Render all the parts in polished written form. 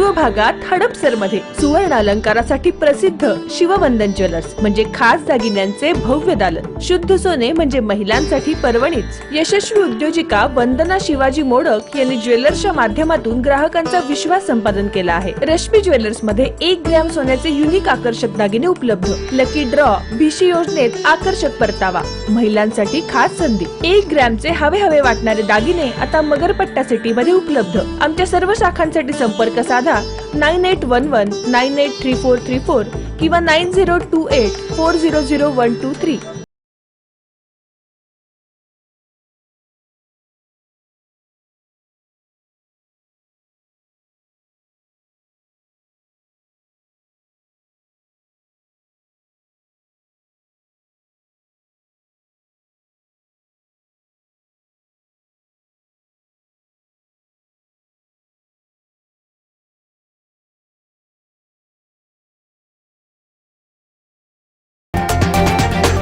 पूर्व भागात हडपसरमध्ये सुवर्ण अलंकारासाठी प्रसिद्ध शिववंदन ज्वेलर्स म्हणजे खास दागिन्यांचे भव्य दालन. शुद्ध सोने म्हणजे महिलांसाठी पर्वणीच. यशस्वी उद्योजिका वंदना शिवाजी मोडक यांनी ज्वेलर्सच्या माध्यमातून ग्राहकांचा विश्वास संपादन केला आहे. रश्मी ज्वेलर्स मध्ये 1 ग्रॅम सोन्याचे युनिक आकर्षक दागिने उपलब्ध. लकी ड्रॉ, भिशी योजनेत आकर्षक परतावा, महिलांसाठी खास संधी. 1 ग्रॅमचे हवे वाटणारे दागिने आता मगरपट्टा सिटी मध्ये उपलब्ध. आमच्या सर्व शाखांसाठी संपर्क साधा 9811983434 किंवा 9028400123.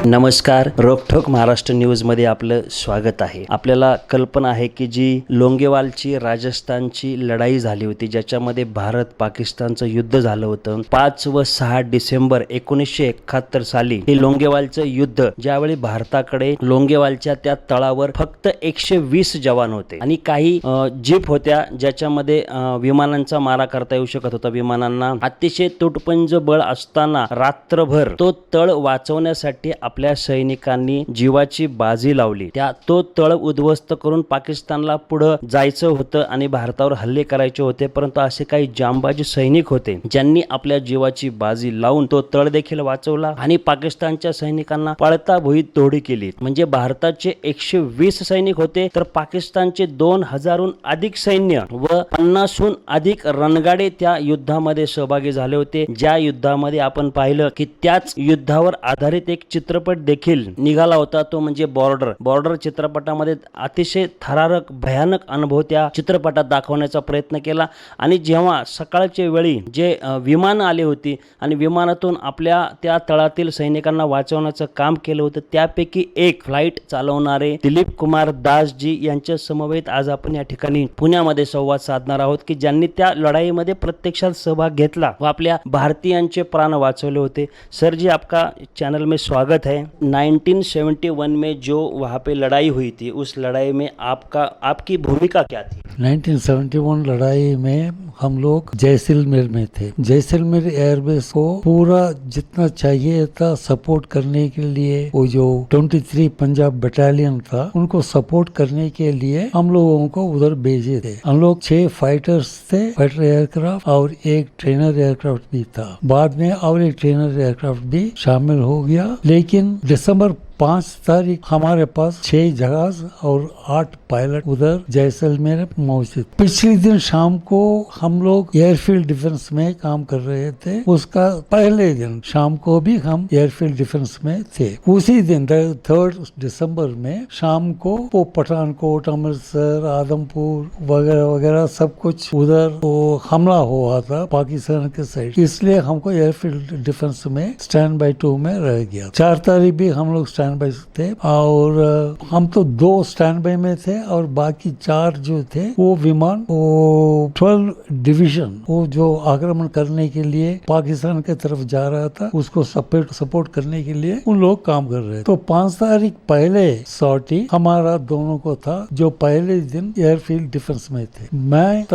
नमस्कार, रोकठोक महाराष्ट्र न्यूजमध्ये आपलं स्वागत आहे. आपल्याला कल्पना आहे की जी लोंगेवालची राजस्थानची लढाई झाली होती, ज्याच्यामध्ये भारत पाकिस्तानचं युद्ध झालं होतं 5 व 6 डिसेंबर 1971 साली. हे लोंगेवालचं युद्ध, ज्यावेळी भारताकडे लोंगेवालच्या त्या तळावर फक्त 120 जवान होते आणि काही जीप होत्या, ज्याच्यामध्ये विमानांचा मारा करता येऊ शकत होता. विमानांना अतिशय तुटपुंज बळ असताना रात्रभर तो तळ वाचवण्यासाठी आपल्या सैनिकांनी जीवाची बाजी लावली. तो तळ उद्ध्वस्त करून पाकिस्तानला पुढे जायचं होतं आणि भारतावर हल्ले करायचे होते. परंतु असे काही जांबाजी सैनिक होते ज्यांनी आपल्या जीवाची बाजी लावून तो तळ देखील वाचवला आणि पाकिस्तानच्या सैनिकांना पळता भुईत तोडी केली. म्हणजे भारताचे 120 सैनिक होते तर पाकिस्तानचे 2000हून अधिक सैन्य व 50हून अधिक रणगाडे त्या युद्धामध्ये सहभागी झाले होते. ज्या युद्धामध्ये आपण पाहिलं की त्याच युद्धावर आधारित एक चित्रपट देखील निघाला होता, तो म्हणजे बॉर्डर चित्रपटामध्ये अतिशय थरारक भयानक अनुभव त्या चित्रपटात दाखवण्याचा प्रयत्न केला. आणि जेव्हा सकाळच्या वेळी जे विमान आले होती आणि विमानातून आपल्या त्या तळातील सैनिकांना वाचवण्याचं काम केलं होतं, त्यापैकी एक फ्लाईट चालवणारे दिलीप कुमार दास जी यांच्या समवेत आज आपण या ठिकाणी पुण्यामध्ये संवाद साधणार आहोत की ज्यांनी त्या लढाईमध्ये प्रत्यक्षात सहभाग घेतला व आपल्या भारतीयांचे प्राण वाचवले होते. सर जी, आपका चैनल में स्वागत है. 1971 में जो वहाँ पे लड़ाई हुई थी, उस लड़ाई में आपकी भूमिका क्या थी? 1971 लड़ाई में हम लोग जैसलमेर में थे. जैसलमेर एयरबेस को पूरा जितना चाहिए था सपोर्ट करने के लिए, वो जो 23 पंजाब बटालियन था उनको सपोर्ट करने के लिए हम लोगों को उधर भेजे थे. हम लोग 6 फाइटर्स थे, फाइटर एयरक्राफ्ट, और एक ट्रेनर एयरक्राफ्ट भी था. बाद में और एक ट्रेनर एयरक्राफ्ट भी शामिल हो गया. लेकिन दिसंबर 5 तारीख हमारे पास 6 जहाज और 8 पायलट उधर जैसलमेर मौजूद. पिछले दिन शाम को हम लोग एयरफील्ड डिफेंस में काम कर रहे थे. उसका पहले दिन शाम को भी हम एयरफील्ड डिफेंस में थे. उसी दिन 3 दिसंबर में शाम को वो पठानकोट, अमृतसर, आदमपुर वगैरह वगैरह सब कुछ उधर वो हमला हुआ था पाकिस्तान के साइड. इसलिए हमको एयरफील्ड डिफेंस में स्टैंड बाई 2 में रह गया. 4 तारीख भी हम लोग स्टैंड बाई थे और हम तो 2 स्टैंड बाई में थे और बाकी 4 जो थे वो विमान, वो 12 डिवीजन, वो जो आक्रमण करने के लिए पाकिस्तान के तरफ जा रहा था उसको सपोर्ट करने के लिए उन लोग काम कर रहे थे. तो 5 तारीख पहले सॉर्टी हमारा दोनों को था, जो पहले दिन एयरफील्ड डिफेंस में थे. मैं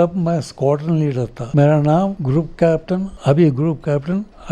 स्क्वाड्रन लीडर था. मेरा नाम group captain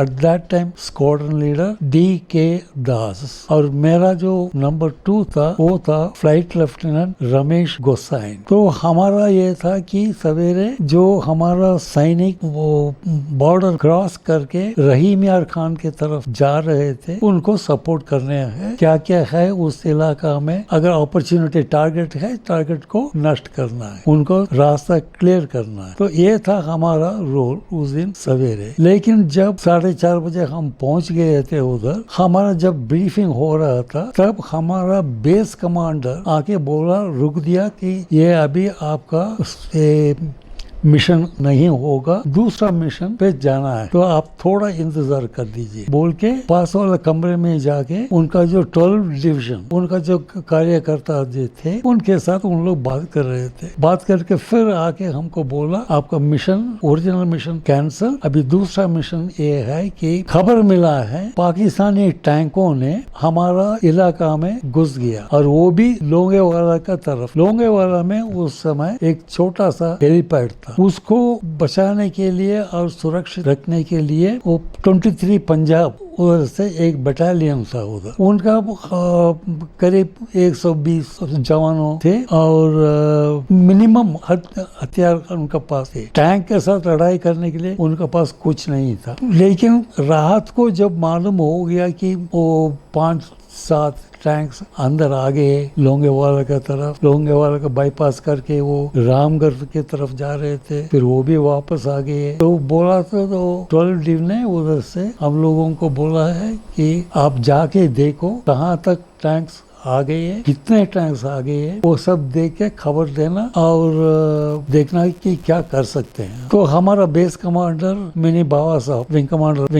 at that time squadron leader D.K. दास, और मेरा जो नंबर 2 था वो था फ्लाइट लेफ्टिनेंट रमेश गोसाइन. तो हमारा ये था कि सवेरे जो हमारा सैनिक वो बॉर्डर क्रॉस करके रहीम यार खान के तरफ जा रहे थे, उनको सपोर्ट करने हैं. क्या क्या है उस इलाका में, अगर अपॉर्चुनिटी टारगेट है, टारगेट को नष्ट करना है, उनको रास्ता क्लियर करना है. तो ये था हमारा रोल उस दिन सवेरे. लेकिन जब 4:30 बजे हम पहुंच गए थे उधर, हमारा जब ब्रीफिंग हो रहा था तब हमारा बेस कमांडर आके बोला, रुक दिया कि ये अभी आपका मिशन नहीं होगा, दूसरा मिशन पे जाना है, तो आप थोड़ा इंतजार कर दीजिए बोल के पास वाले कमरे में जाके उनका जो 12 डिवीजन उनका जो कार्यकर्ता जो थे उनके साथ उन लोग बात कर रहे थे। बात करके फिर आके हमको बोला आपका मिशन ओरिजिनल मिशन कैंसिल, अभी दूसरा मिशन ये है कि खबर मिला है पाकिस्तानी टैंकों ने हमारा इलाका में घुस गया और वो भी लोंगेवाला का तरफ। लोंगेवाला में उस समय एक छोटा सा हेलीपैड था, उसको बचाने के लिए और सुरक्षित रखने के लिए वो 23 पंजाब उधर से एक बटालियन था उधर, उनका करीब 120 जवानों थे और मिनिमम हथियार उनका पास थे। टैंक के साथ लड़ाई करने के लिए उनका पास कुछ नहीं था। लेकिन रात को जब मालूम हो गया कि वो 5-7 टैंक्स अंदर आ गए लोंगेवाला की तरफ, लोंगेवाला का बाईपास करके वो रामगढ़ की तरफ जा रहे थे, फिर वो भी वापस आ गए। तो बोला तो 12 डिव ने उधर से हम लोगों को बोला है कि आप जाके देखो कहाँ तक टैंक्स आ गए हैं, कितने टैंक्स आ गए हैं, वो सब देख के खबर देना और देखना कि क्या कर सकते हैं। तो हमारा बेस कमांडर मिनी बाबा साहब, विंग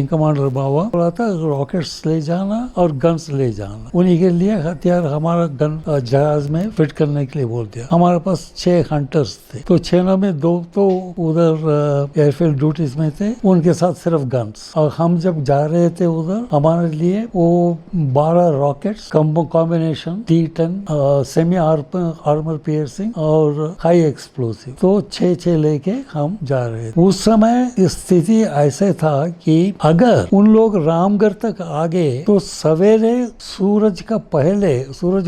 कमांडर बाबा बोला था रॉकेट्स ले जाना और गन्स ले जाना, उन्हीं के लिए हथियार हमारा गन जहाज में फिट करने के लिए बोल दिया। हमारे पास 6 हंटर्स थे, तो 6 में 2 तो उधर एयरफील्ड ड्यूटीज में थे, उनके साथ सिर्फ गन्स। और हम जब जा रहे थे उधर हमारे लिए वो 12 rockets combination T10 semi armour piercing और हाई एक्सप्लोसिव, तो 6 लेके हम जा रहे थे। उस समय स्थिति ऐसे था कि अगर उन लोग रामगढ़ तक आ गए तो सवेरे सूरज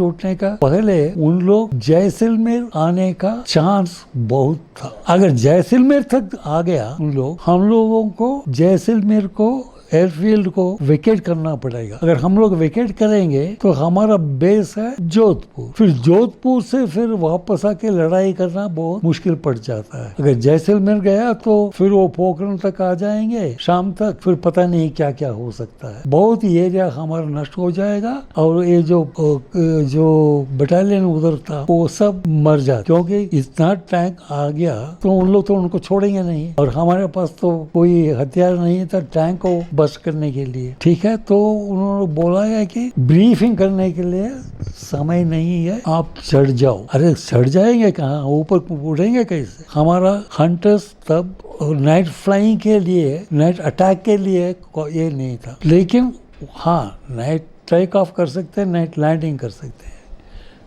उठने का पहले उन लोग जैसलमेर आने का चांस बहुत था। अगर जैसलमेर तक आ गया उन लोग, हम लोगों को जैसलमेर को एयरफील्ड को वेकेट करना पड़ेगा। अगर हम लोग वेकेट करेंगे तो हमारा बेस है जोधपुर, फिर जोधपुर से फिर वापस आके लड़ाई करना बहुत मुश्किल पड़ जाता है। अगर जैसलमेर गया तो फिर वो पोखरण तक आ जाएंगे शाम तक, फिर पता नहीं क्या क्या हो सकता है, बहुत ही एरिया हमारा नष्ट हो जाएगा और ये जो बटालियन उधर था वो सब मर जाता, क्योंकि इतना टैंक आ गया तो उन लोग तो उनको छोड़ेंगे नहीं और हमारे पास तो कोई हथियार नहीं था टैंक को बस करने के लिए। ठीक है, तो उन्होंने बोला है कि ब्रीफिंग करने के लिए समय नहीं है, आप चढ़ जाओ। अरे चढ़ जाएंगे कहाँ, ऊपर उड़ेंगे कैसे? हमारा हंटर्स तब नाइट फ्लाइंग के लिए, नाइट अटैक के लिए ये नहीं था, लेकिन हाँ नाइट टेक ऑफ कर सकते हैं, नाइट लैंडिंग कर सकते हैं,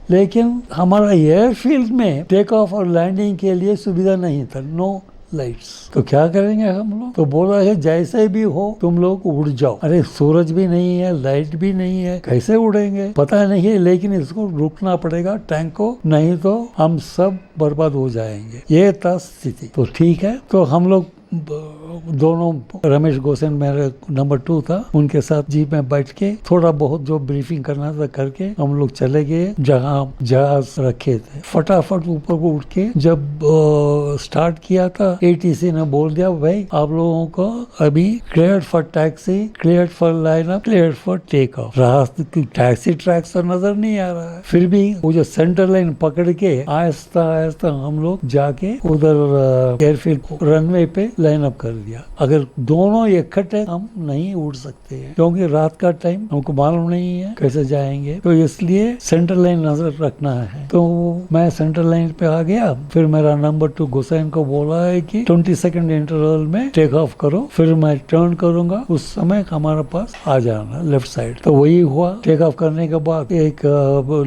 लेकिन हमारा एयरफील्ड में टेक ऑफ और लैंडिंग के लिए सुविधा नहीं था, नो लाइट्स। तो क्या करेंगे हम लोग? तो बोला है जैसे भी हो तुम लोग उड़ जाओ। अरे सूरज भी नहीं है, लाइट भी नहीं है, कैसे उड़ेंगे पता नहीं है, लेकिन इसको रुकना पड़ेगा टैंक को, नहीं तो हम सब बर्बाद हो जाएंगे। ये था स्थिति। तो ठीक है, तो हम लोग दोनों, रमेश गोसेन मेरे नंबर 2 था, उनके साथ जीप में बैठ के थोड़ा बहुत जो ब्रीफिंग करना था करके हम लोग चले गए जहाँ जहाज रखे थे। फटाफट ऊपर को उठ के जब स्टार्ट किया था ATC ने बोल दिया भाई आप लोगों को अभी clear for taxi, clear for lineup, clear for take off. Taxi track तो नजर नहीं आ रहा है, फिर भी वो जो सेंटर लाइन पकड़ के आहिस्ता आहिस्ता हम लोग जाके उधर एयरफील्ड रनवे पे लाइन अप कर दिया। अगर दोनों इकट्ठे हम नहीं उड़ सकते हैं, क्योंकि रात का टाइम हमको मालूम नहीं है कैसे जाएंगे, तो इसलिए सेंटर लाइन नजर रखना है। तो मैं सेंटर लाइन पे आ गया, फिर मेरा नंबर 2 गोसेन को बोला है कि 20 सेकंड इंटरवल में टेक ऑफ करो, फिर मैं टर्न करूंगा, उस समय हमारे पास आ जाना लेफ्ट साइड। तो वही हुआ। टेक ऑफ करने के बाद एक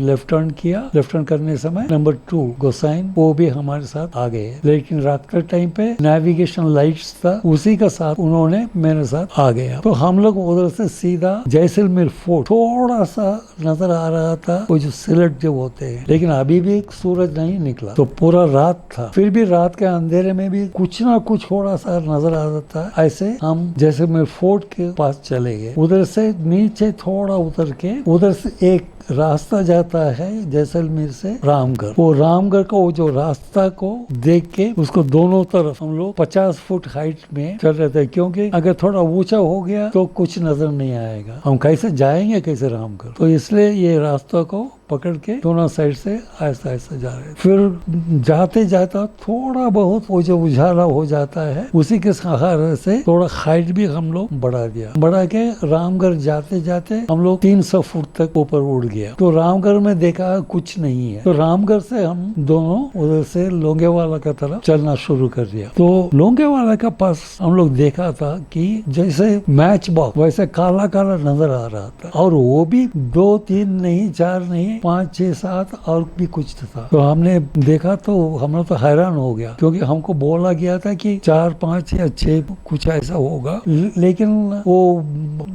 लेफ्ट टर्न किया, लेफ्ट टर्न करने समय नंबर 2 गोसाइन वो भी हमारे साथ आ गए, लेकिन रात के टाइम पे नेविगेशन लाइट्स था, उसी का साथ उन्होंने मेरे साथ आ गया। तो हम लोग उधर से सीधा जैसलमेर फोर्ट थोड़ा सा नजर आ रहा था, वो जो सिलट जो होते हैं, लेकिन अभी भी सूरज नहीं निकला, तो पूरा रात था। फिर भी रात के अंधेरे में भी कुछ ना कुछ थोड़ा सा नजर आ रहा था। ऐसे हम जैसलमेर फोर्ट के पास चले गए, उधर से नीचे थोड़ा उतर के उधर से एक रास्ता जाता है जैसलमेर से रामगढ़। वो रामगढ़ का वो जो रास्ता को देख के उसको दोनों तरफ हम लोग 50 फुट हाइट में चल रहे थे, क्योंकि अगर थोड़ा ऊंचा हो गया तो कुछ नजर नहीं आएगा, हम कैसे जाएंगे कैसे रामगढ़। तो इसलिए ये रास्ता को पकड़ के दोनों साइड से ऐसा ऐसा जा रहे। फिर जाते जाता थोड़ा बहुत वो जो उजाला हो जाता है उसी के सहारे से थोड़ा हाइट भी हम लोग बढ़ा दिया। बढ़ा के रामगढ़ जाते जाते हम लोग 300 फुट तक ऊपर उड़ गया। तो रामगढ़ में देखा कुछ नहीं है। तो रामगढ़ से हम दोनों उधर से लोंगेवाला का तरफ चलना शुरू कर दिया। तो लोंगेवाला का पास हम लोग देखा था कि जैसे मैच बॉक्स वैसे काला काला नजर आ रहा था, और वो भी 2 3 नहीं 4 नहीं 5 6 7 और भी कुछ था। तो हमने देखा तो हम लोग तो हैरान हो गया, क्योंकि हमको बोला गया था कि 4 5 या 6 कुछ ऐसा होगा, लेकिन वो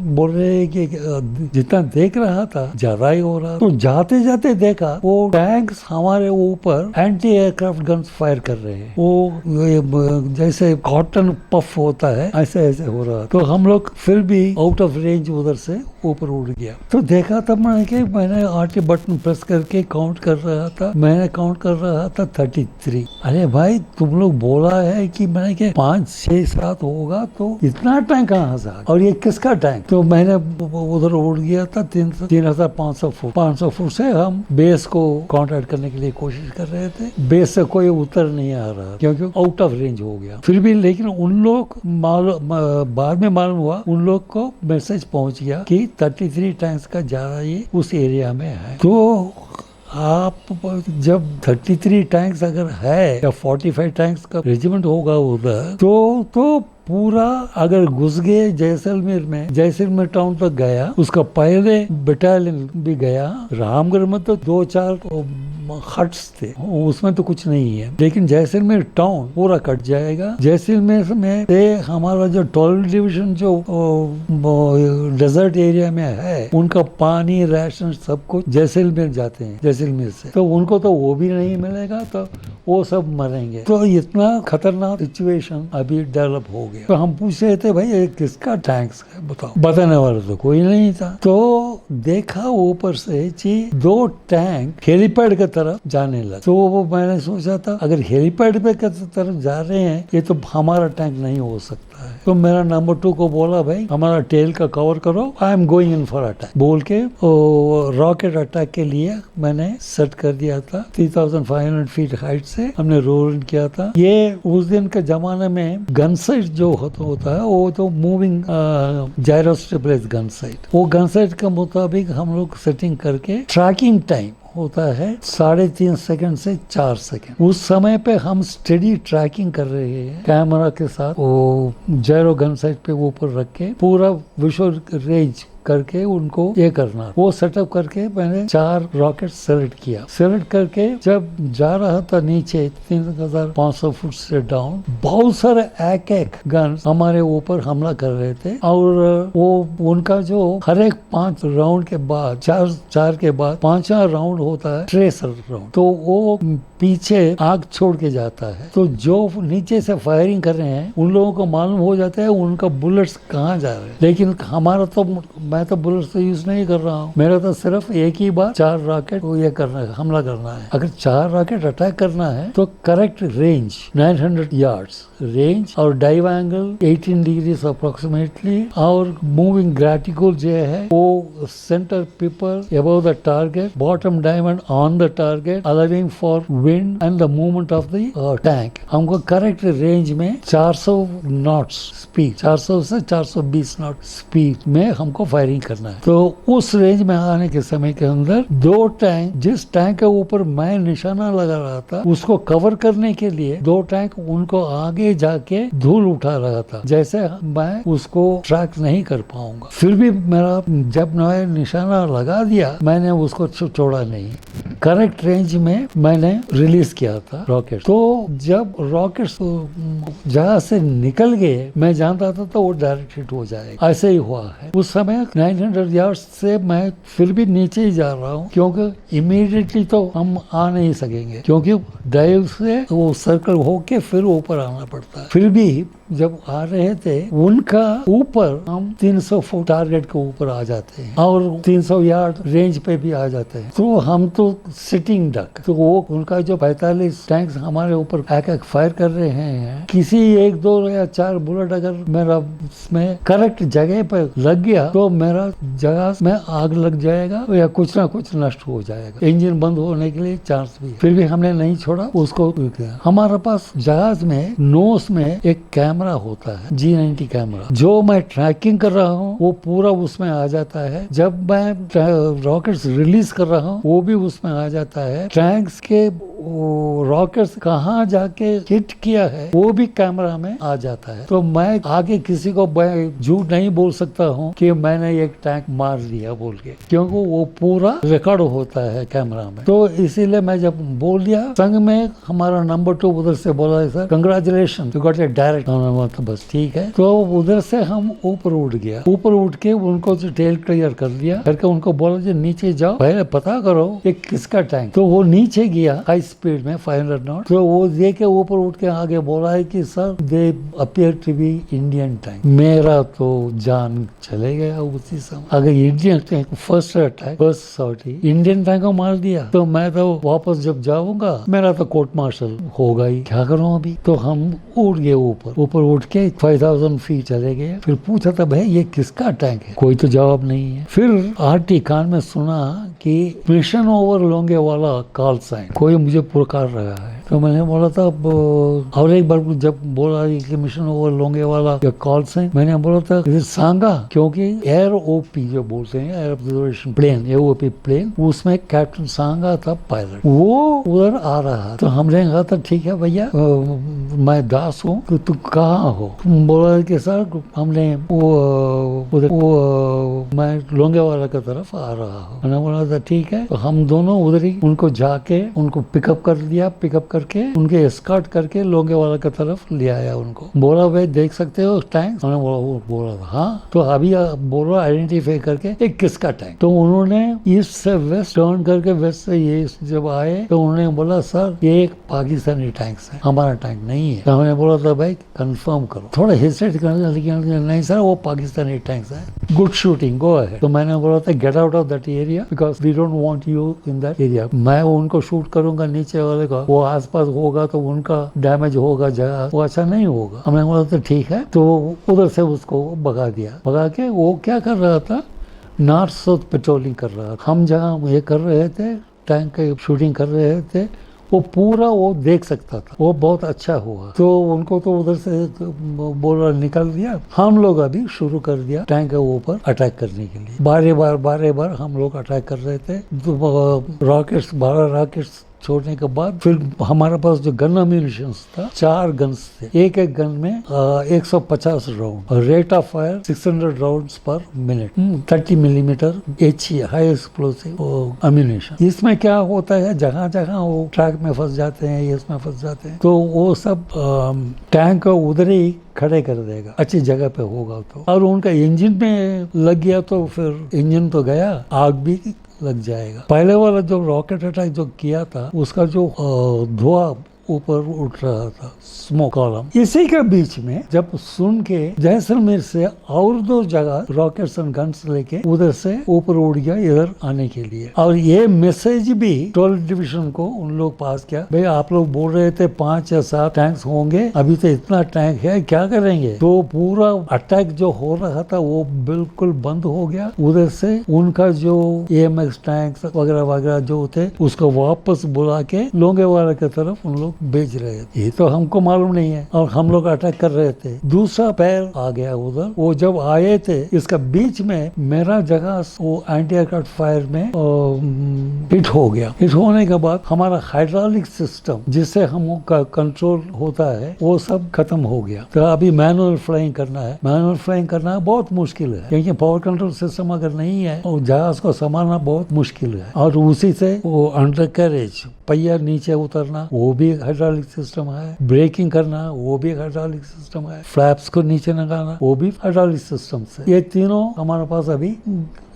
बोल रहे कि जितना देख रहा था ज्यादा ही हो रहा। तो जाते जाते देखा वो टैंक्स हमारे ऊपर एंटी एयरक्राफ्ट गन्स फायर कर रहे हैं। वो जैसे कॉटन पफ होता है ऐसे ऐसे हो रहा। तो हम लोग फिर भी आउट ऑफ रेंज उधर से ऊपर उड़ गया। तो देखा तब मैंने आरटी बटन प्रेस करके काउंट कर रहा था। मैंने काउंट कर रहा था 33। अरे भाई तुम लोग बोला है कि मैंने के 5 6 7 होगा, तो इतना टैंक कहाँ से आ, और ये किसका टैंक। तो मैंने उधर उड़ गया था 3500 फुट। 500 फुट से हम बेस को कांटेक्ट करने के लिए कोशिश कर रहे थे। बेस से कोई उतर नहीं आ रहा क्योंकि आउट ऑफ रेंज हो गया। फिर भी लेकिन उन लोग बाद में मालूम हुआ उन लोग को मैसेज पहुंच गया कि 33 टैंक्स का ज्यादा ये उस एरिया में है। तो आप जब 33 टैंक्स अगर है या 45 टैंक्स का रेजिमेंट होगा उधर, तो पूरा अगर घुस गए जैसलमेर टाउन तक गया, उसका पहले बटालियन भी गया। रामगढ़ में तो 2-4 हट्स थे, उसमें तो कुछ नहीं है, लेकिन जैसलमेर टाउन पूरा कट जाएगा। जैसलमेर में से हमारा जो 12 डिवीजन जो डेजर्ट एरिया में है, उनका पानी राशन सब कुछ जैसलमेर जाते हैं। जैसलमेर से तो उनको तो वो भी नहीं मिलेगा, तो वो सब मरेंगे। तो इतना खतरनाक सिचुएशन अभी डेवलप हो गया। तो हम पूछ रहे थे भाई ये किसका टैंक्स है बताओ, बताने वाला तो कोई नहीं था। तो देखा ऊपर से 2 टैंक हेलीपैड की तरफ जाने लगे। तो वो मैंने सोचा था अगर हेलीपैड पे की तरफ जा रहे हैं ये तो हमारा टैंक नहीं हो सकता है। तो मेरा नंबर 2 को बोला भाई हमारा टेल का कवर करो, I am going in for attack बोल के रॉकेट अटैक के लिए मैंने सेट कर दिया था। 3500 फीट हाइट से हमने रोल किया था। ये उस दिन के जमाने में गन साइट जो होता है वो तो मूविंग जायरो स्टेबलाइज गन साइट, वो गन साइट के मुताबिक हम लोग सेटिंग करके ट्रैकिंग टाइम होता है 3.5 सेकंड से 4 सेकंड। उस समय पे हम स्टेडी ट्रैकिंग कर रहे हैं कैमरा के साथ, वो जायरो गन साइट पे ऊपर रख के पूरा विजुअल रेंज करके उनको ये करना। वो सेटअप करके मैंने 4 रॉकेट सेलेक्ट किया। सेलेक्ट करके जब जा रहा था नीचे 3500 फुट से डाउन, बहुत सारे एक गन हमारे ऊपर हमला कर रहे थे, और वो उनका जो हर एक 5 राउंड के बाद 4 के बाद 5वां राउंड होता है ट्रेसर राउंड, तो वो पीछे आग छोड़ के जाता है। तो जो नीचे से फायरिंग कर रहे हैं उन लोगों को मालूम हो जाता है उनका बुलेट्स कहाँ जा रहे हैं। लेकिन हमारा तो मैं तो बुलेट्स तो यूज नहीं कर रहा हूँ, मेरा तो सिर्फ एक ही बार 4 रॉकेट ये करना है, हमला करना है। अगर 4 रॉकेट अटैक करना है तो करेक्ट रेंज 900 यार्ड्स रेंज और डाइव एंगल 18 डिग्रीज अप्रोक्सीमेटली, और मूविंग ग्रेटिकल जो है वो centre pipper above the target, bottom diamond on the target, allowing for wind and the movement of the tank. हमको correct range में 400 knots speed, 400 से 420 not speed में हमको firing करना है। तो उस रेंज में आने के समय के अंदर 2 टैंक, जिस टैंक के ऊपर मैं निशाना लगा रहा था उसको कवर करने के लिए 2 टैंक उनको आगे जाके धूल उठा रहा था, जैसे मैं उसको ट्रैक नहीं कर पाऊंगा। फिर भी मेरा जब मैं निशाना लगा दिया मैंने उसको छोड़ा नहीं, करेक्ट रेंज में मैंने रिलीज किया था रॉकेट। तो जब रॉकेट जहां से निकल गए मैं जानता था तो वो डायरेक्ट हिट हो जाएगा, ऐसे ही हुआ है। उस समय 900 यार्ड्स से मैं फिर भी नीचे ही जा रहा हूँ, क्योंकि इमीडिएटली तो हम आ नहीं सकेंगे, क्योंकि डाइव से वो सर्कल होके फिर ऊपर आना पड़ता है। फिर भी जब आ रहे थे उनका ऊपर हम 300 फुट टारगेट के ऊपर आ जाते हैं और 300 यार्ड रेंज पे भी आ जाते हैं। तो हम तो सिटिंग डक, तो वो उनका जो 45 टैंक्स हमारे ऊपर एक फायर कर रहे हैं, किसी 1, 2 या 4 बुलेट अगर मेरा उसमें करेक्ट जगह पे लग गया तो मेरा जहाज में आग लग जाएगा या कुछ ना कुछ नष्ट हो जाएगा, इंजन बंद होने के लिए चांस भी। फिर भी हमने नहीं छोड़ा उसको। हमारे पास जहाज में नोस में एक कैमरा होता है, G90 कैमरा, जो मैं ट्रैकिंग कर रहा हूँ वो पूरा उसमें आ जाता है। जब मैं रॉकेट्स रिलीज कर रहा हूँ वो भी उसमें आ जाता है। टैंक्स के रॉकेट्स कहाँ जाके हिट किया है वो भी कैमरा में आ जाता है। तो मैं आगे किसी को झूठ नहीं बोल सकता हूँ कि मैंने एक टैंक मार दिया बोल के, क्योंकि वो पूरा रिकॉर्ड होता है कैमरा में। तो इसीलिए मैं जब बोल दिया, संग में हमारा नंबर 2 उधर से बोला है, sir congratulation you got a direct. तो बस ठीक है। तो उधर से हम ऊपर उठ गया, ऊपर उठ के उनको टेल क्लियर कर दिया, करके उनको बोला जी नीचे जाओ, पहले पता करो ये किसका टैंक। तो वो नीचे गया हाई स्पीड में 500 नॉट। तो वो देख के ऊपर उठ के आगे बोला है कि sir they appear to be Indian tank. मेरा तो जान चले गया उसी समय। अगर Indian tank first attack first sorry Indian tank को मार दिया तो मैं तो वापस जब जाऊंगा मेरा तो कोर्ट मार्शल होगा ही। क्या करूं अभी? तो हम उड़ गए ऊपर उठ के 5000 फीट चले गए। फिर पूछा था भाई ये किसका टैंक है, कोई तो जवाब नहीं है। फिर आरटी कान में सुना कि मिशन ओवर लोंगे वाला कॉल साइन, कोई मुझे पुकार रहा है। तो मैंने बोला था और एक बार जब बोला कि मिशन ओवर लोंगे वाला कॉल साइन, मैंने बोला था सांगा, क्योंकि एयर ओपी जो बोलते हैं air observation plane, AOP plane, उसमें कैप्टन सांगा था पायलट, वो उधर आ रहा। तो हमने कहा था ठीक है भैया मैं दास हूँ, तो तुम कहाँ हो? तुम बोला कि सर हमने मैं लोंगे वाला की तरफ आ रहा हूँ। मैंने बोला था ठीक है। तो हम दोनों उधर ही उनको जाके उनको पिकअप कर लिया, पिकअप करके उनके एस्कॉर्ट करके लोंगे वाला की तरफ ले आया उनको। बोला भाई देख सकते हो टैंक? हमने बोला था हाँ। तो अभी बोला आइडेंटिफाई करके एक किसका टैंक? तो उन्होंने ईस्ट से वेस्ट टर्न करके वेस्ट से ये जब आए तो उन्होंने बोला सर ये एक पाकिस्तानी टैंक है, हमारा टैंक नहीं है। तो हमने बोला था भाई कंफर्म करो। थोड़ा हेजिटेट करने लगे, नहीं सर वो पाकिस्तानी टैंक है, गुड शूटिंग गो अहेड। तो मैंने बोला था get out of that area because we don't want you in that area. मैं उनको शूट करूंगा नीचे वाले का, वो आसपास होगा तो उनका डैमेज होगा जगह, वो अच्छा नहीं होगा। हमने बोला था ठीक है। तो उधर से उसको भगा दिया। भगा के वो क्या कर रहा था, नॉर्थ साउथ पेट्रोलिंग कर रहा था। हम जहाँ ये कर रहे थे टैंक की शूटिंग कर रहे थे वो पूरा वो देख सकता था। वो बहुत अच्छा हुआ। तो उनको तो उधर से बोला निकल दिया। हम लोग अभी शुरू कर दिया टैंक के ऊपर अटैक करने के लिए। बारे बार हम लोग अटैक कर रहे थे। तो रॉकेट्स 12 रॉकेट्स छोड़ने के बाद फिर हमारे पास जो गन अम्यूनिशन था 4 गन्स थे। एक गन में 150 राउंड और रेट ऑफ फायर 600 राउंड्स पर minute. 30 millimetre HE high explosive ammunition. इसमें क्या होता है जहाँ जहाँ वो ट्रैक में फंस जाते हैं, इसमें फंस जाते हैं, तो वो सब टैंक उधर ही खड़े कर देगा, अच्छी जगह पे होगा तो। और उनका इंजन में लग गया तो फिर इंजन तो गया, आग भी लग जाएगा। पहले वाला जो रॉकेट अटैक जो किया था उसका जो धुआं ऊपर उठ रहा था, स्मोक कॉलम। इसी के बीच में जब सुन के जैसलमेर से और 2 जगह रॉकेट्स एंड गन्स लेके उधर से ऊपर उड़ गया इधर आने के लिए। और ये मैसेज भी 12 डिवीजन को उन लोग पास किया, भाई आप लोग बोल रहे थे 5 या 7 टैंक्स होंगे, अभी तो इतना टैंक है, क्या करेंगे? तो पूरा अटैक जो हो रहा था वो बिल्कुल बंद हो गया। उधर से उनका जो AMX टैंक्स वगैरह वगैरह जो थे उसको वापस बुला के लोंगे वाला की तरफ उन लोग भेज रहे थे। ये तो हमको मालूम नहीं है और हम लोग अटैक कर रहे थे। दूसरा पैर आ गया उधर। वो जब आए थे इसका बीच में मेरा जगह वो एंटी एयरक्राफ्ट फायर में हिट हो गया। हिट होने के बाद हमारा हाइड्रोलिक सिस्टम जिससे हम का कंट्रोल होता है वो सब खत्म हो गया। तो अभी मैनुअल फ्लाइंग करना है। मैनुअल फ्लाइंग करना बहुत मुश्किल है क्योंकि पावर कंट्रोल सिस्टम अगर नहीं है और जहाज को संभालना बहुत मुश्किल है। और उसी से वो अंडर कैरेज पहिया नीचे उतरना वो भी हाइड्रोलिक सिस्टम है, ब्रेकिंग करना वो भी हाइड्रोलिक सिस्टम है, फ्लैप्स को नीचे लगाना वो भी हाइड्रोलिक सिस्टम से। ये तीनों हमारे पास अभी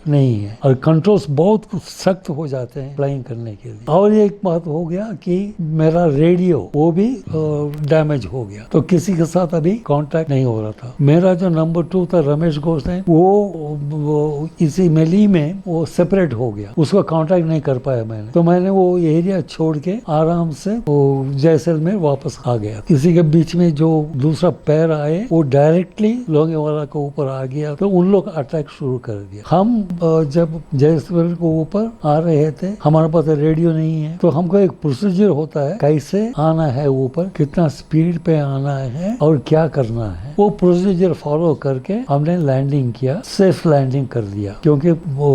नहीं है और कंट्रोल्स बहुत सख्त हो जाते हैं फ्लाइंग करने के लिए। और एक बात हो गया कि मेरा रेडियो वो भी डैमेज हो गया, तो किसी के साथ अभी कांटेक्ट नहीं हो रहा था। मेरा जो नंबर 2 था रमेश घोष है, वो इसी मेली में वो सेपरेट हो गया, उसको कांटेक्ट नहीं कर पाया मैंने, तो मैंने वो एरिया छोड़ के आराम से वो जैसलमेर वापस आ गया। इसी के बीच में जो दूसरा पैर आए वो डायरेक्टली लोंगेवाला के ऊपर आ गया, तो उन लोग अटैक शुरू कर दिया। हम जब जैसलमेर को ऊपर आ रहे थे, हमारे पास रेडियो नहीं है, तो हमको एक प्रोसीजर होता है कैसे आना है ऊपर, कितना स्पीड पे आना है और क्या करना है। वो प्रोसीजर फॉलो करके हमने लैंडिंग किया, सेफ लैंडिंग कर दिया, क्योंकि वो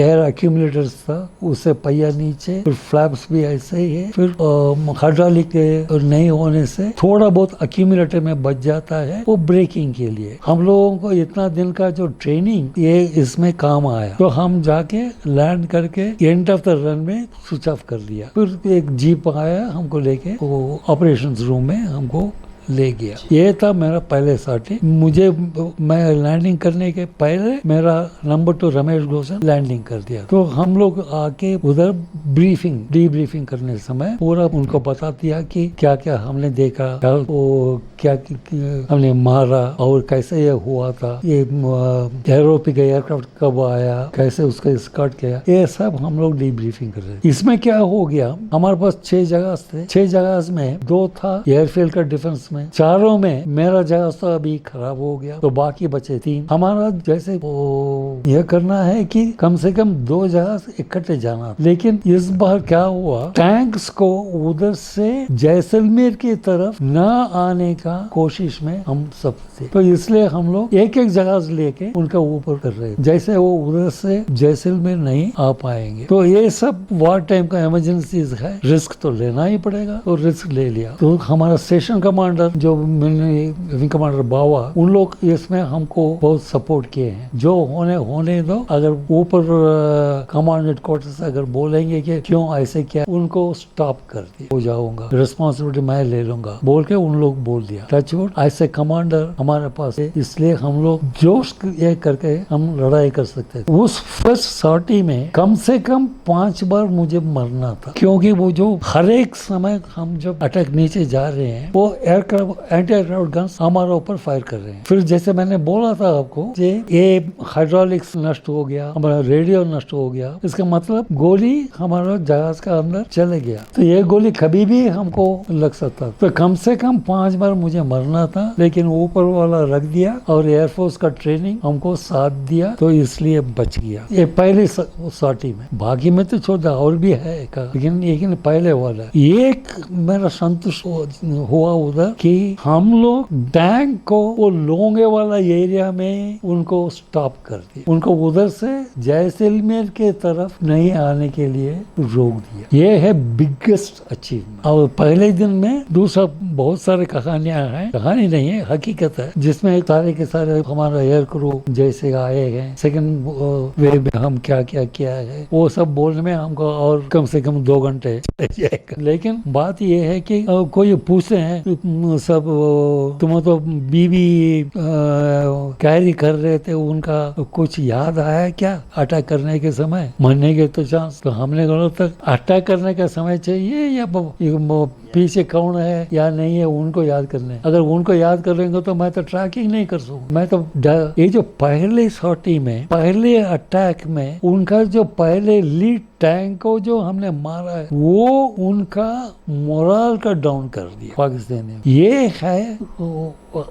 एयर एक्यूमुलेटर्स था, उससे पहिया नीचे, फिर फ्लैप्स भी ऐसे ही है, फिर हाइड्रोलिक नहीं होने से थोड़ा बहुत एक्यूमुलेटर में बच जाता है वो ब्रेकिंग के लिए। हम लोगों को इतना दिन का जो ट्रेनिंग ये इसमें काम आया, तो हम जाके लैंड करके एंड ऑफ द रन में स्विच ऑफ कर दिया। फिर एक जीप आया हमको लेके, वो ऑपरेशंस रूम में हमको ले गया। ये था मेरा पहले साथी। मैं लैंडिंग करने के पहले मेरा नंबर 2 रमेश घोष लैंडिंग कर दिया, तो हम लोग आके उधर डीब्रीफिंग करने समय पूरा उनको बता दिया कि क्या क्या हमने देखा, क्या हमने मारा और कैसे ये हुआ था, ये एरोपिक एयरक्राफ्ट कब आया, कैसे उसका स्कर्ट किया, ये सब हम लोग डीब्रीफिंग कर रहे थे। इसमें क्या हो गया, हमारे पास 6 जगह थे, 6 जगह में 2 था एयरफील्ड का डिफेंस में, 4 में मेरा जगह तो अभी खराब हो गया, तो बाकी बचे 3। हमारा जैसे यह करना है कि कम से कम 2 जगह से इकट्ठे जाना, लेकिन इस बार क्या हुआ, टैंक्स को उधर से जैसलमेर की तरफ न आने का कोशिश में हम सब थे, तो इसलिए हम लोग एक जगह से लेके उनका ऊपर कर रहे थे, जैसे वो उधर से जैसलमेर नहीं आ पाएंगे। तो ये सब वार टाइम का इमरजेंसीज है, रिस्क तो लेना ही पड़ेगा, तो रिस्क ले लिया। तो हमारा स्टेशन कमांडर जो विंग कमांडर बावा, उन लोग इसमें हमको बहुत सपोर्ट किए हैं, जो होने दो, अगर ऊपर कमांड हेडक्वार्टर से अगर बोलेंगे कि क्यों ऐसे किया, उनको स्टॉप कर दिया, हो जाऊंगा, रिस्पॉन्सिबिलिटी मैं ले लूंगा बोल के उन लोग बोल दिया। टचवुड ऐसे कमांडर हमारे पास है, इसलिए हम लोग जोश ये करके हम लड़ाई कर सकते थे। उस फर्स्ट सॉर्टी में कम से कम 5 बार मुझे मरना था, क्योंकि वो जो हर एक समय हम जब अटैक नीचे जा रहे हैं, वो एंटी एयरक्राफ्ट गन्स हमारे ऊपर फायर कर रहे हैं। फिर जैसे मैंने बोला था आपको, ये हाइड्रोलिक्स नष्ट हो गया, हमारा रेडियो नष्ट हो गया, इसका मतलब गोली हमारा जहाज का अंदर चले गया, तो ये गोली कभी भी हमको लग सकता, तो कम से कम 5 बार मुझे मरना था, लेकिन ऊपर वाला रख दिया और एयरफोर्स का ट्रेनिंग हमको साथ दिया, तो इसलिए बच गया। ये पहले सॉर्टी में, बाकी में तो छोटा और भी है, लेकिन पहले वाला एक मेरा संतुष्ट हुआ उधर कि हम लोग टैंक को वो लोंगे वाला एरिया में उनको स्टॉप कर दिया, उनको उधर से जैसलमेर के तरफ नहीं आने के लिए रोक दिया। ये है बिगेस्ट अचीवमेंट। और पहले दिन में दूसरा बहुत सारे कहानियां हैं, कहानी नहीं है, हकीकत है, जिसमें सारे के सारे हमारा एयर क्रू जैसे आए हैं, सेकंड वेव में हम क्या क्या किया है, वो सब बोलने में हमको और कम से कम 2 घंटे लेकिन बात ये है कि कोई पूछते हैं सब, तुम तो बीवी कैरी कर रहे थे, उनका कुछ याद आया क्या अटैक करने के समय, मरने के तो चांस, तो हमने कहा तक अटैक करने का समय चाहिए या पीछे कौन है या नहीं है उनको याद करने, अगर उनको याद करेंगे तो मैं तो ट्रैकिंग नहीं कर सकूँ। मैं तो ये जो पहले सॉर्टी में, पहले अटैक में उनका जो पहले लीड टैंक को जो हमने मारा है, वो उनका मोरल का डाउन कर दिया पाकिस्तानी। ये है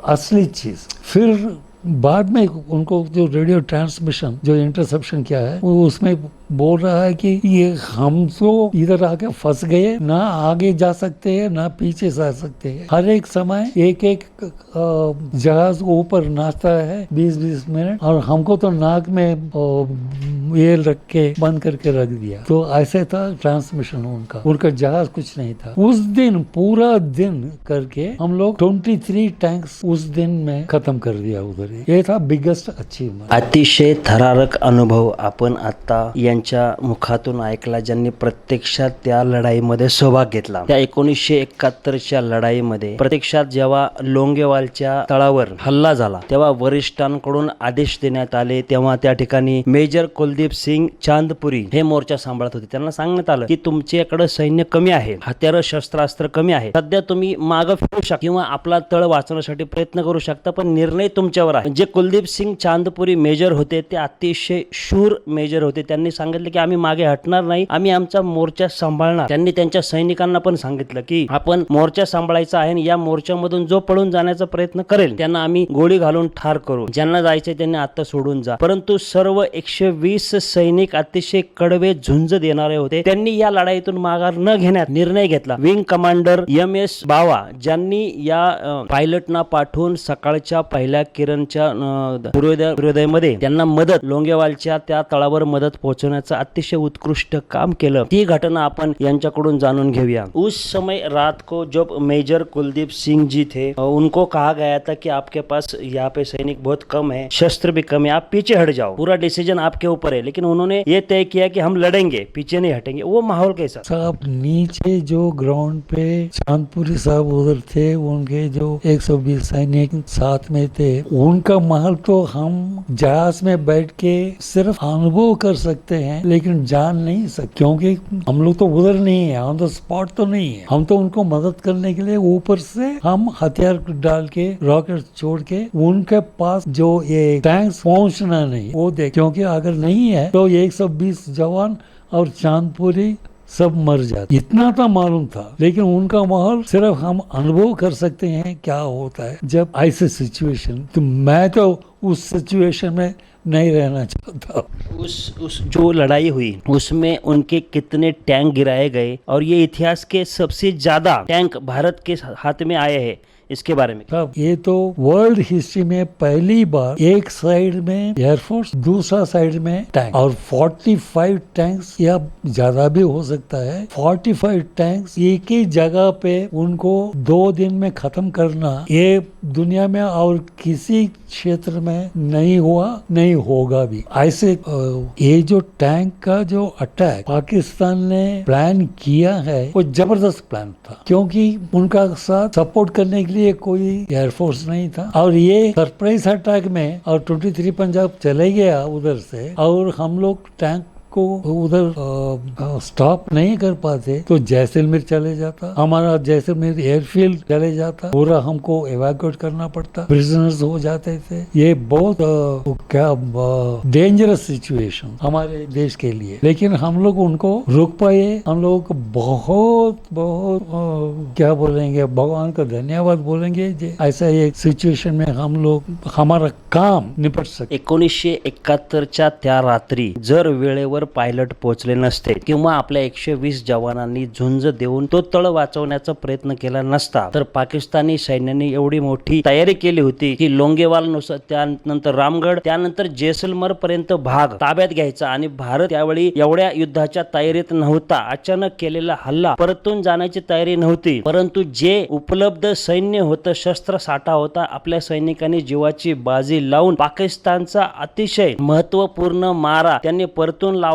असली चीज। फिर बाद में उनको जो रेडियो ट्रांसमिशन जो इंटरसेप्शन किया है, वो उसमें बोल रहा है कि ये हम तो इधर आके फंस गए, ना आगे जा सकते हैं ना पीछे जा सकते हैं, हर एक समय एक जहाज ऊपर नाचता है 20-20 मिनट, और हमको तो नाक में ये रख के बंद करके रख दिया। तो ऐसे था ट्रांसमिशन उनका जहाज कुछ नहीं था। उस दिन पूरा दिन करके हम लोग 23 टैंक्स उस दिन में खत्म कर दिया उधर। हे था बिगेस्ट अचीवमेंट. अतिशय थरारक अनुभव आपण आता ज्यांच्या मुखातून ऐकला, ज्यांनी प्रत्यक्षात त्या लढाईमध्ये सहभाग घेतला. त्या 1971च्या लढाईमध्ये प्रत्यक्षात जेव्हा लोंगेवालच्या तळावर हल्ला झाला तेव्हा वरिष्ठांकडून आदेश देण्यात आले. तेव्हा त्या ठिकाणी मेजर कुलदीप सिंग चांदपुरी हे मोर्चा सांभाळत होते. त्यांना सांगण्यात आलं की तुमच्याकडे सैन्य कमी आहे, हत्यारं शस्त्रास्त्र कमी आहे, सध्या तुम्ही मागं फिरू शकता किंवा आपला तळ वाचवण्यासाठी प्रयत्न करू शकता, पण निर्णय तुमच्यावर आहे. जे कुलदीप सिंग चांदपुरी मेजर होते ते अतिशय शूर मेजर होते. त्यांनी सांगितलं की आम्ही मागे हटणार नाही, आम्ही आमचा मोर्चा सांभाळणार. त्यांनी त्यांच्या सैनिकांना पण सांगितलं की आपण मोर्चा सांभाळायचा आहे आणि या मोर्चामधून जो पळून जाण्याचा प्रयत्न करेल त्यांना आम्ही गोळी घालून ठार करू, ज्यांना जायचे त्यांनी आता सोडून जा. परंतु सर्व 120 सैनिक अतिशय कडवे झुंज देणारे होते. त्यांनी या लढाईतून माघार न घेण्यात निर्णय घेतला. विंग कमांडर MS बावा ज्यांनी या पायलटना पाठवून सकाळच्या पहिल्या किरणच्या सूर्योदयामध्ये त्यांना मदत, लोंगेवालच्या त्या तळावर मदत पोहोचवण्याचं अतिशय उत्कृष्ट काम केलं. ती घटना आपण यांच्याकडून जाणून घेऊया. उस समय रात को जब मेजर कुलदीप सिंह जी थे, उनको कहा गया था कि आपके पास यहाँ पे सैनिक बहुत कम है, शस्त्र भी कम है, आप पीछे हट जाओ, पूरा डिसीजन आपके ऊपर है. लेकिन उन्होंने ये तय किया कि हम लड़ेंगे, पीछे नहीं हटेंगे. वो माहौल कैसा? साहब नीचे जो ग्राउंड पे चांदपुरी साहब उधर थे, उनके जो 120 सैनिक साथ में थे, उनका माहौल तो हम जहाज में बैठ के सिर्फ अनुभव कर सकते हैं लेकिन जान नहीं सकते, क्योंकि हम लोग तो उधर नहीं है, ऑन द स्पॉट तो नहीं है. हम तो उनको मदद करने के लिए ऊपर से हम हथियार डाल के रॉकेट छोड़ के उनके पास जो ये टैंक्स पहुंचना नहीं वो देख, क्योंकि अगर नहीं है तो 120 जवान और चांदपुरी सब मर जाते. इतना तो मालूम था, लेकिन उनका माहौल सिर्फ हम अनुभव कर सकते हैं क्या होता है जब ऐसे सिचुएशन. तो मैं तो उस सिचुएशन में नहीं रहना चाहता. उस जो लड़ाई हुई उसमें उनके कितने टैंक गिराए गए और ये इतिहास के सबसे ज्यादा टैंक भारत के हाथ में आए हैं, इसके बारे में? साहब ये तो वर्ल्ड हिस्ट्री में पहली बार एक साइड में एयरफोर्स, दूसरा साइड में टैंक, और 45 टैंक्स या ज्यादा भी हो सकता है, 45 टैंक्स एक ही जगह पे उनको 2 दिन में खत्म करना ये दुनिया में और किसी क्षेत्र में नहीं हुआ, नहीं होगा भी. ऐसे ये जो टैंक का जो अटैक पाकिस्तान ने प्लान किया है वो जबरदस्त प्लान था, क्योंकि उनका साथ सपोर्ट करने के लिए कोई एयरफोर्स नहीं था. और ये सरप्राइज अटैक में और 23 पंजाब चले गया उधर से, और हम लोग टैंक को उधर स्टॉप नहीं कर पाते तो जैसलमेर चले जाता, हमारा जैसलमेर एयरफील्ड चले जाता, पूरा हमको एवैक्यूएट करना पड़ता, प्रिजनर्स हो जाते थे. ये बहुत क्या डेंजरस सिचुएशन हमारे देश के लिए. लेकिन हम लोग उनको रोक पाए. हम लोग को बहुत बहुत क्या बोलेंगे, भगवान का धन्यवाद बोलेंगे जे ऐसा एक सिचुएशन में हम लोग हमारा काम निपट सके. 1971च्या त्या रात्री जर वेळेवर पायलट पोहोचले नसते किंवा आपल्या 120 जवानांनी झुंज देऊन तो तळ वाचवण्याचा प्रयत्न केला नसता तर पाकिस्तानी सैन्याने एवढी मोठी तयारी केली होती की लोंगेवाल नुसार, त्यानंतर रामगड, त्यानंतर जैसलमेर पर्यंत भाग ताब्यात घ्यायचा. आणि भारत त्यावेळी एवढ्या युद्धाच्या तयारीत नव्हता. अचानक केलेला हल्ला, परतून जाण्याची तयारी नव्हती, परंतु जे उपलब्ध सैन्य होतं, शस्त्र साठा होता, आपल्या सैनिकांनी जीवाची बाजी लावून पाकिस्तानचा अतिशय महत्वपूर्ण मारा त्यांनी परतून लावला.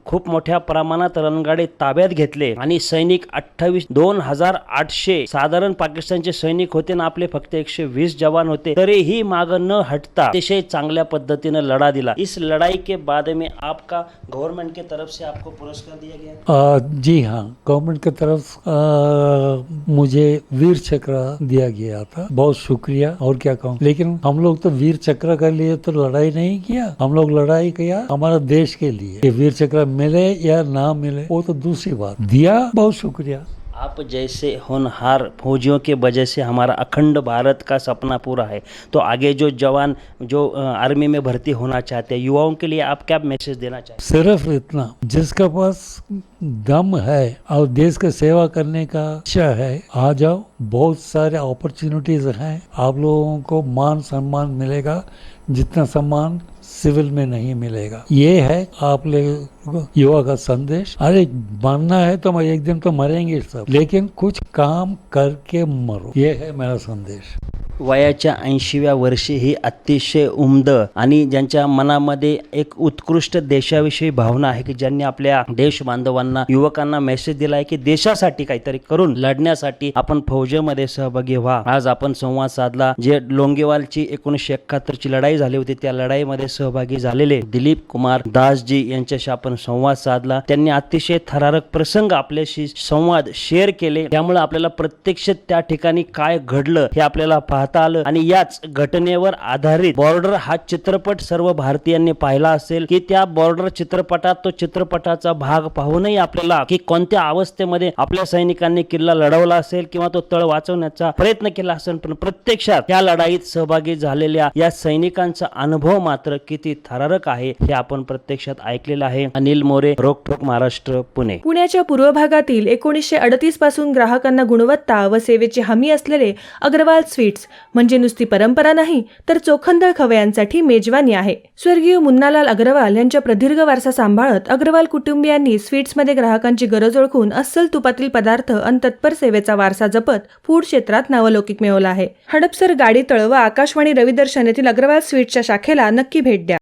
खूप मोठ्या प्रमाणात रणगाडे ताब्यात घेतले आणि सैनिक 28,800 साधारण पाकिस्तानचे सैनिक होते ना, आपले फक्त 120 जवान होते, तरीही माग न हटता अतिशय चांगल्या पद्धतीने लढा दिला. इस लड़ाई के बाद में आपका गवर्नमेंट के तरफ से आपको पुरस्कार दिया गया? जी हाँ, गवर्नमेंट की तरफ मुझे वीर चक्र दिया गया था. बहुत शुक्रिया, और क्या कहूँ. लेकिन हम लोग तो वीर चक्र के लिए तो लड़ाई नहीं किया, हम लोग लड़ाई किया हमारा देश के लिए. वीर चक्र मिले या ना मिले वो तो दूसरी बात, दिया बहुत शुक्रिया. आप जैसे होनहार फौजियों के वजह से हमारा अखंड भारत का सपना पूरा है. तो आगे जो जवान जो आर्मी में भर्ती होना चाहते हैं, युवाओं के लिए आप क्या मैसेज देना चाहते हैं? सिर्फ इतना, जिसका पास दम है और देश की सेवा करने का इच्छा है, आ जाओ. बहुत सारे अपॉर्चुनिटीज हैं, आप लोगों को मान सम्मान मिलेगा जितना सम्मान सिविल में नहीं मिलेगा. ये है आप लोग युवा का संदेश. अरे मरना है तो एक दिन तो मरेंगे सब, लेकिन कुछ काम करके मरो, ये है मेरा संदेश. वयाच्या 80व्या वर्षी ही अतिशय उमद आणि ज्यांच्या मनामध्ये एक उत्कृष्ट देशाविषयी भावना आहे की ज्यांनी आपल्या देश बांधवांना युवकांना मेसेज दिला आहे की देशासाठी काहीतरी करून लढण्यासाठी आपण फौजेमध्ये सहभागी व्हा. आज आपण संवाद साधला जे लोंगेवालची 1971 ची लढाई झाली होती त्या लढाईमध्ये सहभागी झालेले दिलीप कुमार दासजी यांच्याशी आपण संवाद साधला. त्यांनी अतिशय थरारक प्रसंग आपल्याशी संवाद शेअर केले. त्यामुळे आपल्याला प्रत्यक्ष त्या ठिकाणी काय घडलं हे आपल्याला पाहता आलं आणि याच घटनेवर आधारित बॉर्डर हा चित्रपट सर्व भारतीयांनी पाहिला असेल की त्या बॉर्डर चित्रपटात तो चित्रपटाचा भाग पाहूनही आपल्याला की कोणत्या अवस्थेमध्ये आपल्या सैनिकांनी किल्ला लढवला असेल किंवा तो तळ वाचवण्याचा प्रयत्न केला असेल, पण प्रत्यक्षात या लढाईत सहभागी झालेल्या या सैनिकांचा अनुभव मात्र किती थरारक आहे हे आपण प्रत्यक्षात ऐकलेलं आहे. अनिल मोरे, रोखोक महाराष्ट्र, पुणे. पुण्याच्या पूर्व भागातील 1938 पासून ग्राहकांना गुणवत्ता व सेवेची हमी असलेले अग्रवाल स्वीट्स म्हणजे नुसती परंपरा नाही तर चोखंदळ खवयांसाठी मेजवानी आहे. स्वर्गीय मुन्नालाल अग्रवाल यांच्या प्रदीर्घ वारसा सांभाळत अग्रवाल कुटुंबियांनी स्वीट्समध्ये ग्राहकांची गरज ओळखून अस्सल तुपातील पदार्थ आणि तत्पर सेवेचा वारसा जपत फूड क्षेत्रात नावलौकिक मिळवला आहे. हडपसर, गाडीतळ व आकाशवाणी रविदर्शन येथील अग्रवाल स्वीट्सच्या शाखेला नक्की भेट द्या.